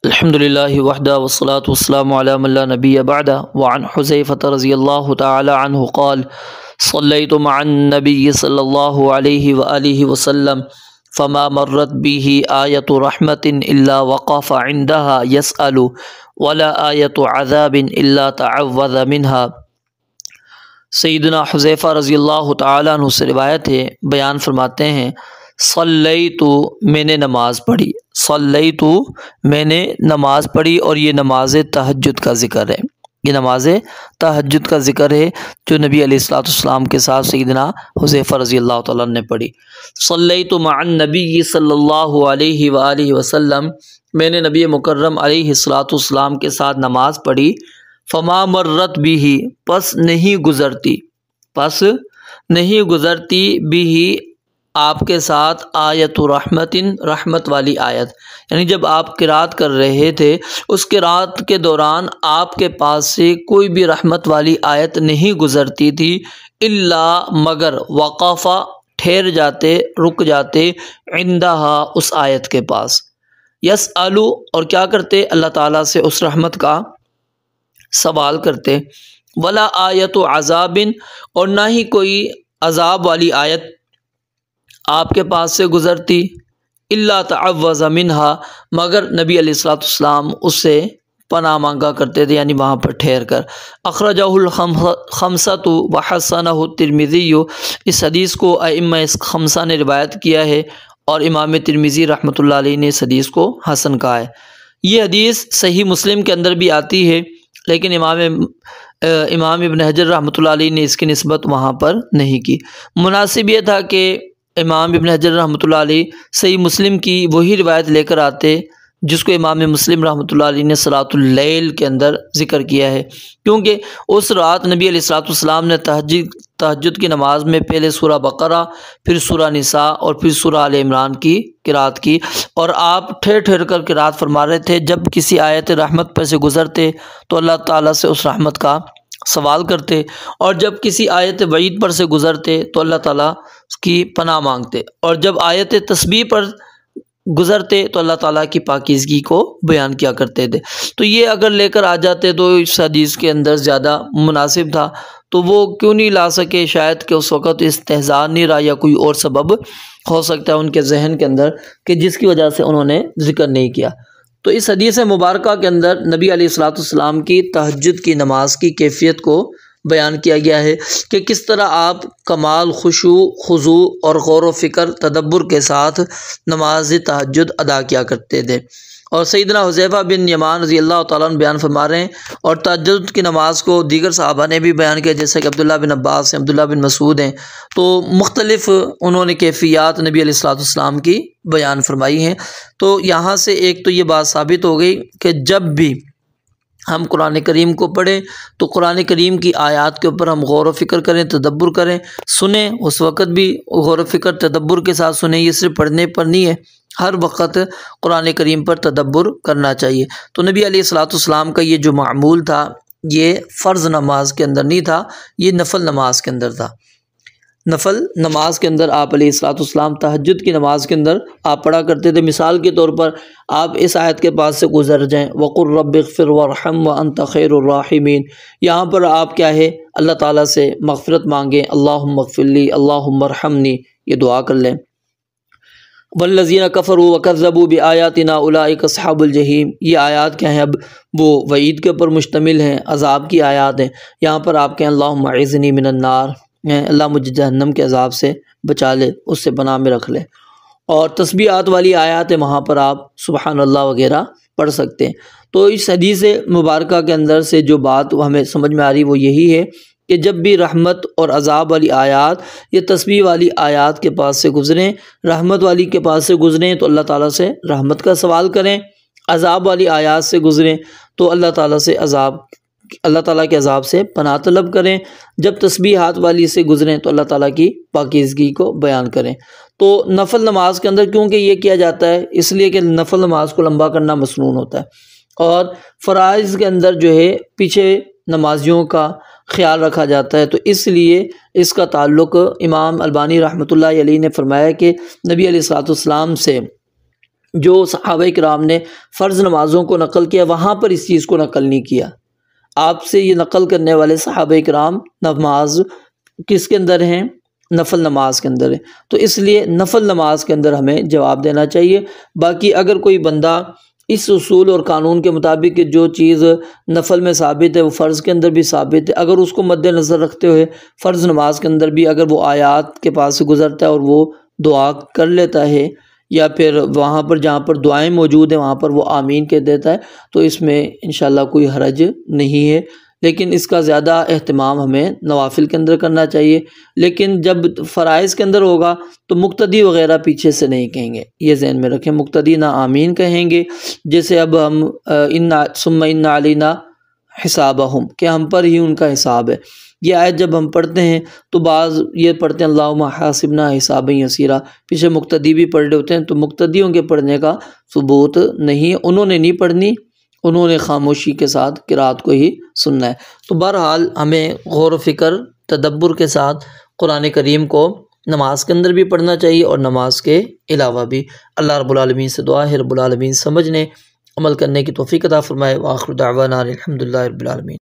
الحمد للہ وحدہ والصلاة والسلام علی من لا نبی بعدہ وعن حذیفہ رضی اللہ تعالی عنہ قال صلیت مع النبی صلی اللہ علیہ وآلہ وسلم فما مرت به آیت رحمت الا وقف عندها يسأل ولا آیت عذاب الا تعوذ منها۔ سیدنا حذیفہ رضی اللہ تعالی عنہ سے روایت ہے، بیان فرماتے ہیں صلیتو میں نے نماز پڑھی، صلیتو میں نے نماز پڑھی، اور یہ نماز تہجد کا ذکر ہے، یہ نماز تہجد کا ذکر ہے جو نبی علیہ الصلوۃ والسلام کے ساتھ سیدنا حذیفہ رضی اللہ تعالیٰ نے پڑھی۔ صلیت مع النبی صلی اللہ علیہ وآلہ وسلم، میں نے نبی مکرم علیہ الصلوۃ والسلام کے ساتھ نماز پڑھی، فما مرت بھی پس نہیں گزرتی بھی آپ کے ساتھ آیت رحمت والی آیت، یعنی جب آپ قرات کر رہے تھے اس قرات کے دوران آپ کے پاس سے کوئی بھی رحمت والی آیت نہیں گزرتی تھی، الا مگر وقفا ٹھہر جاتے، رک جاتے، عندہا اس آیت کے پاس، یسألو اور کیا کرتے، اللہ تعالیٰ سے اس رحمت کا سوال کرتے، ولا آیت عذاب اور نہ ہی کوئی عذاب والی آیت آپ کے پاس سے گزرتی، الا تعوذ منہا مگر نبی علیہ الصلوۃ والسلام اس سے پناہ مانگا کرتے تھے، یعنی وہاں پر ٹھہر کر۔ اخرجہ الخمسۃ وحسنہ الترمذی، اس حدیث کو ائمہ خمسہ نے روایت کیا ہے اور امام ترمذی رحمۃ اللہ علیہ نے اس حدیث کو حسن کہا ہے۔ یہ حدیث صحیح مسلم کے اندر بھی آتی ہے، لیکن امام ابن حجر رحمۃ اللہ علیہ نے اس کی نسبت وہاں پر نہیں کی۔ مناسب یہ تھا کہ امام ابن حجر رحمۃ اللہ علیہ صحیح مسلم کی وہی روایت لے کر آتے جس کو امام مسلم رحمۃ اللہ علیہ نے صلاۃ اللیل کے اندر ذکر کیا ہے، کیونکہ اس رات نبی علیہ الصلوۃ والسلام نے تہجد کی نماز میں پہلے سورہ بقرہ، پھر سورہ نساء اور پھر سورہ آل عمران کی قرات کی، اور آپ ٹھہر کر قرات فرما رہے تھے۔ جب کسی آیت رحمت پر سے گزرتے تو اللہ تعالیٰ سے اس رحمت کا سوال کرتے، اور جب کسی آیت وعید پر سے گزرتے تو اللہ تعالیٰ کی پناہ مانگتے، اور جب آیت تسبیح پر گزرتے تو اللہ تعالیٰ کی پاکیزگی کو بیان کیا کرتے تھے۔ تو یہ اگر لے کر آ جاتے تو اس حدیث کے اندر زیادہ مناسب تھا، تو وہ کیوں نہیں لا سکے؟ شاید کہ اس وقت استحضار نہیں رہا، یا کوئی اور سبب ہو سکتا ہے ان کے ذہن کے اندر کہ جس کی وجہ سے انہوں نے ذکر نہیں کیا۔ تو اس حدیث مبارکہ کے اندر نبی علیہ الصلوۃ والسلام کی تہجد کی نماز کی کیفیت کو بیان کیا گیا ہے کہ کس طرح آپ کمال خشوع، خضوع اور غور و فکر، تدبر کے ساتھ نماز تہجد ادا کیا کرتے تھے۔ اور سیدنا حذیفہ بن یمان رضی اللہ تعالیٰ عنہ بیان فرما رہے ہیں، اور تہجد کی نماز کو دیگر صحابہ نے بھی بیان کیا، جیسے کہ عبداللہ بن عباس ہیں، عبداللہ بن مسعود ہیں، تو مختلف انہوں نے کیفیات نبی علیہ الصلوۃ والسلام کی بیان فرمائی ہیں۔ تو یہاں سے ایک تو یہ بات ثابت ہو گئی کہ جب بھی ہم قرآن کریم کو پڑھیں تو قرآن کریم کی آیات کے اوپر ہم غور و فکر کریں، تدبر کریں، سنیں، اس وقت بھی غور و فکر تدبر کے ساتھ سنیں، یہ صرف پڑھنے پر نہیں ہے، ہر وقت قرآن کریم پر تدبر کرنا چاہیے۔ تو نبی علیہ الصلوۃ والسلام کا یہ جو معمول تھا، یہ فرض نماز کے اندر نہیں تھا، یہ نفل نماز کے اندر تھا۔ نفل نماز کے اندر آپ علیہ الصلوۃ والسلام تہجد کی نماز کے اندر آپ پڑھا کرتے تھے۔ مثال کے طور پر آپ اس آیت کے پاس سے گزر جائیں، وَقُلْ رَبِّ اغْفِرْ وَارْحَمْ وَأَنْتَ خَيْرُ الرَّاحِمِينَ، یہاں پر آپ کیا ہے، اللہ تعالیٰ سے مغفرت مانگیں، اللہم اغفر لی، اللہم ارحمنی، یہ دعا کر لیں۔ وَالَّذِينَ كَفَرُوا وَكَذَّبُوا بِآيَاتِنَا أُولَٰئِكَ أَصْحَابُ الْجَحِيمِ، یہ آیات کیا ہیں؟ اب وہ وعید کے اوپر مشتمل ہیں، عذاب کی آیات ہیں۔ یہاں پر آپ کہیں اللہم اعذنی من النار، اللہ مجھے جہنم کے عذاب سے بچا لے، اس سے پناہ میں رکھ لے۔ اور تسبیحات والی آیات ہیں، وہاں پر آپ سبحان اللہ وغیرہ پڑھ سکتے ہیں۔ تو اس حدیث مبارکہ کے اندر سے جو بات ہمیں سمجھ میں آ رہی وہ یہی ہے کہ جب بھی رحمت اور عذاب والی آیات یا تسبیح والی آیات کے پاس سے گزریں، رحمت والی کے پاس سے گزریں تو اللہ تعالیٰ سے رحمت کا سوال کریں، عذاب والی آیات سے گزریں تو اللہ تعالیٰ کے عذاب سے پناہ طلب کریں۔ جب تسبیحات والی سے گزریں تو اللہ تعالیٰ کی پاکیزگی کو بیان کریں۔ تو نفل نماز کے اندر کیونکہ یہ کیا جاتا ہے، اس لیے کہ نفل نماز کو لمبا کرنا مسنون ہوتا ہے، اور فرائض کے اندر جو ہے پیچھے نمازیوں کا خیال رکھا جاتا ہے، تو اس لیے اس کا تعلق امام البانی رحمۃ اللہ علیہ نے فرمایا کہ نبی علیہ الصلوۃ والسلام سے جو صحابہ کرام نے فرض نمازوں کو نقل کیا وہاں پر اس چیز کو نقل نہیں کیا۔ آپ سے یہ نقل کرنے والے صحابہ کرام نماز کس کے اندر ہیں؟ نفل نماز کے اندر ہے، تو اس لیے نفل نماز کے اندر ہمیں جواب دینا چاہیے۔ باقی اگر کوئی بندہ اس اصول اور قانون کے مطابق کہ جو چیز نفل میں ثابت ہے وہ فرض کے اندر بھی ثابت ہے، اگر اس کو مد نظر رکھتے ہوئے فرض نماز کے اندر بھی اگر وہ آیات کے پاس سے گزرتا ہے اور وہ دعا کر لیتا ہے، یا پھر وہاں پر جہاں پر دعائیں موجود ہیں وہاں پر وہ آمین کہہ دیتا ہے، تو اس میں انشاءاللہ کوئی حرج نہیں ہے۔ لیکن اس کا زیادہ اہتمام ہمیں نوافل کے اندر کرنا چاہیے، لیکن جب فرائض کے اندر ہوگا تو مقتدی وغیرہ پیچھے سے نہیں کہیں گے، یہ ذہن میں رکھیں، مقتدی نہ آمین کہیں گے۔ جیسے اب ہم ثم ان علینا حسابہم، کہ ہم پر ہی ان کا حساب ہے، یہ آیت جب ہم پڑھتے ہیں تو بعض یہ پڑھتے ہیں اللہم حاسبنا حسابا یسیرا، پیچھے مقتدی بھی پڑھ رہے ہوتے ہیں، تو مقتدیوں کے پڑھنے کا ثبوت نہیں، انہوں نے نہیں پڑھنی، انہوں نے خاموشی کے ساتھ قرات کو ہی سننا ہے۔ تو بہرحال ہمیں غور و فکر تدبر کے ساتھ قرآن کریم کو نماز کے اندر بھی پڑھنا چاہیے اور نماز کے علاوہ بھی۔ اللہ رب العالمین سے دعا ہے رب العالمین سمجھنے عمل کرنے کی توفیق عطا فرمائے۔ وآخر دعوانا الحمدللہ رب العالمین۔